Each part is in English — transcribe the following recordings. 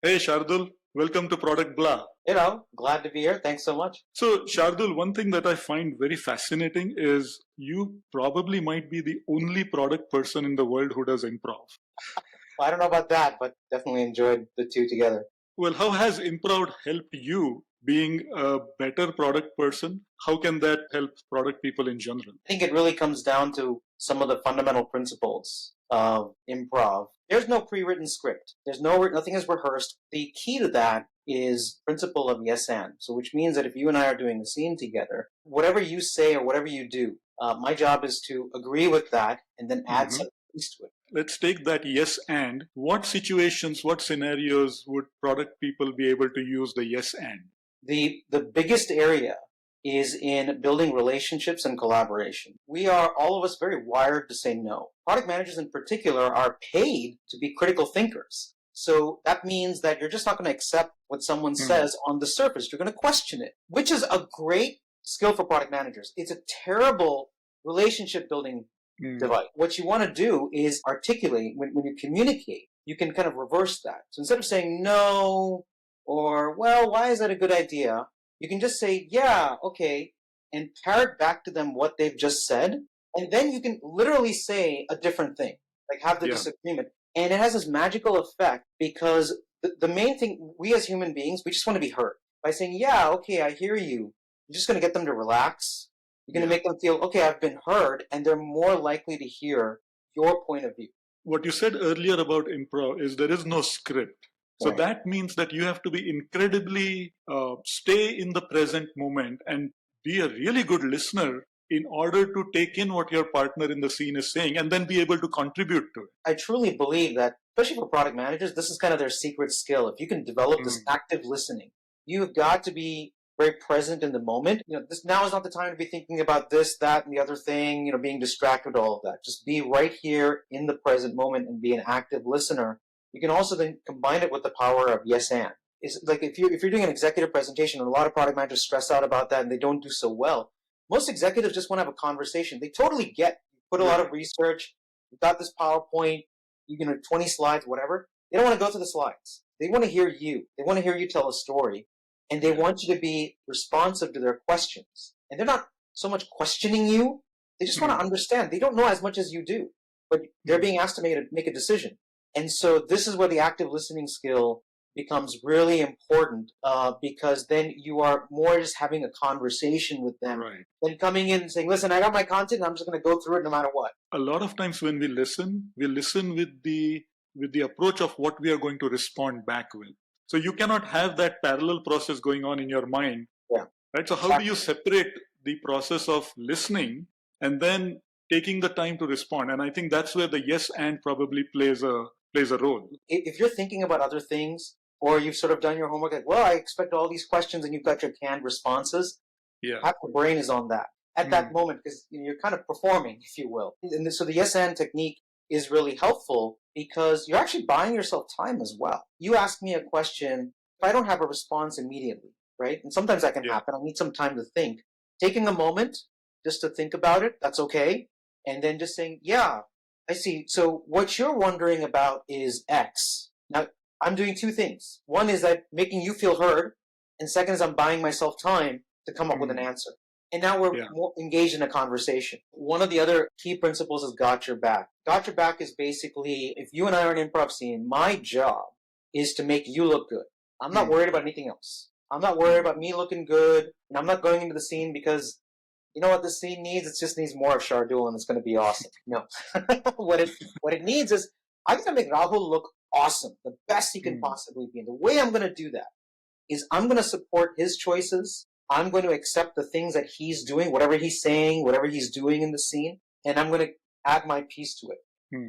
Hey Shardul, welcome to Product Blah. Glad to be here. Thanks so much. So, Shardul, one thing that I find very fascinating is you probably might be the only product person in the world who does improv. Well, I don't know about that, but definitely enjoyed the two together. Well, how has improv helped you being a better product person? How can that help product people in general? I think it really comes down to some of the fundamental principles of improv. There's no pre-written script. Nothing is rehearsed. The key to that is principle of yes and. So which means that if you and I are doing a scene together, whatever you say or whatever you do, my job is to agree with that and then add Mhm. some piece to it. Let's take that yes and. What situations, what scenarios would product people be able to use the yes and? The biggest area is in building relationships and collaboration. We are, all of us, very wired to say no. Product managers in particular are paid to be critical thinkers. So that means that you're just not going to accept what someone says on the surface. You're going to question it, which is a great skill for product managers. It's a terrible relationship building device. What you want to do is articulate, when you communicate, you can kind of reverse that. So instead of saying no, or, well, why is that a good idea? You can just say, yeah, okay, and parrot back to them what they've just said. And then you can literally say a different thing, like have the Yeah. disagreement. And it has this magical effect because the main thing, we as human beings, we just want to be heard. By saying, yeah, okay, I hear you, you're just going to get them to relax. You're going to make them feel, okay, I've been heard, and they're more likely to hear your point of view. What you said earlier about improv is there is no script. So Right. that means that you have to be incredibly stay in the present moment and be a really good listener in order to take in what your partner in the scene is saying and then be able to contribute to it. I truly believe that, especially for product managers, this is kind of their secret skill. If you can develop this active listening, you've got to be very present in the moment. This now is not the time to be thinking about this, that, and the other thing, being distracted, all of that. Just be right here in the present moment and be an active listener. You can also then combine it with the power of yes and. It's like if you're doing an executive presentation, and a lot of product managers stress out about that and they don't do so well. Most executives just want to have a conversation. They totally get, you put a lot of research, you've got this PowerPoint, 20 slides, whatever. They don't want to go through the slides. They want to hear you. They want to hear you tell a story, and they want you to be responsive to their questions. And they're not so much questioning you. They just want to understand. They don't know as much as you do, but they're being asked to make a decision. And so this is where the active listening skill becomes really important because then you are more just having a conversation with them than coming in and saying, listen, I got my content and I'm just going to go through it no matter what. A lot of times when we listen with the approach of what we are going to respond back with. So you cannot have that parallel process going on in your mind. Yeah. Right? So how do you separate the process of listening and then taking the time to respond? And I think that's where the yes and probably plays a role. If you're thinking about other things, or you've sort of done your homework, like, well, I expect all these questions, and you've got your canned responses, half the brain is on that at that moment because you're kind of performing, if you will. And so the yes and technique is really helpful because you're actually buying yourself time as well. You ask me a question, if I don't have a response immediately, right? And sometimes that can happen. I need some time to think. Taking a moment just to think about it, that's okay. And then just saying, yeah, I see. So what you're wondering about is X. Now, I'm doing two things. One is that making you feel heard, and second is I'm buying myself time to come up with an answer. And now we're more engaged in a conversation. One of the other key principles is got your back. Got your back is basically, if you and I are in an improv scene, my job is to make you look good. I'm not worried about anything else. I'm not worried about me looking good, and I'm not going into the scene because you know what the scene needs? It just needs more of Shardul, and it's going to be awesome. No, what it needs is I got to make Rahul look awesome, the best he can possibly be. And the way I'm going to do that is I'm going to support his choices. I'm going to accept the things that he's doing, whatever he's saying, whatever he's doing in the scene, and I'm going to add my piece to it.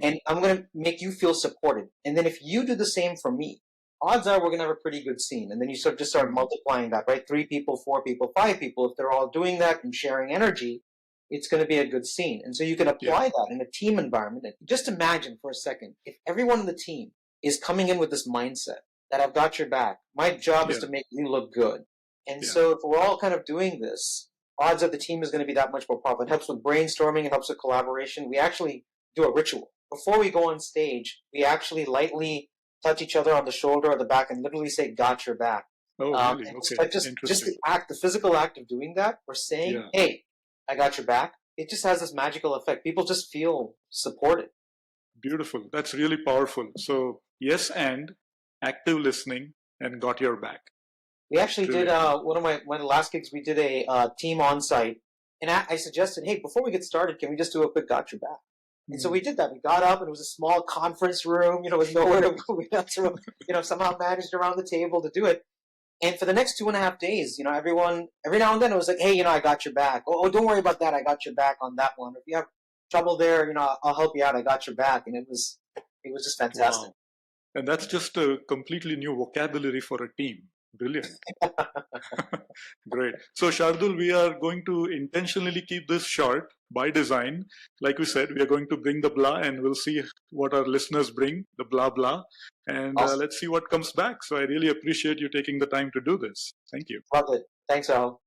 And I'm going to make you feel supported. And then if you do the same for me, odds are we're going to have a pretty good scene. And then you sort of just start multiplying that, right? 3 people, 4 people, 5 people. If they're all doing that and sharing energy, it's going to be a good scene. And so you can apply that in a team environment. And just imagine for a second, if everyone on the team is coming in with this mindset that I've got your back, my job is to make you look good. And so if we're all kind of doing this, odds are the team is going to be that much more powerful. It helps with brainstorming. It helps with collaboration. We actually do a ritual. Before we go on stage, we actually lightly touch each other on the shoulder or the back and literally say, got your back. Oh, really? Okay. Just the act, the physical act of doing that, or saying, hey, I got your back, it just has this magical effect. People just feel supported. Beautiful. That's really powerful. So, yes, and active listening and got your back. We actually did one of the last gigs. We did a team on site, and I suggested, hey, before we get started, can we just do a quick got your back? And so we did that. We got up, and it was a small conference room, with nowhere to go. We had to, somehow managed around the table to do it. And for the next 2.5 days, everyone, every now and then it was like, hey, I got your back. Oh, don't worry about that. I got your back on that one. If you have trouble there, I'll help you out. I got your back. And it was just fantastic. Wow. And that's just a completely new vocabulary for a team. Brilliant. Great. So, Shardul, we are going to intentionally keep this short by design. Like we said, we are going to bring the blah and we'll see what our listeners bring, the blah, blah. And awesome. Let's see what comes back. So I really appreciate you taking the time to do this. Thank you. Love it. Thanks, Al.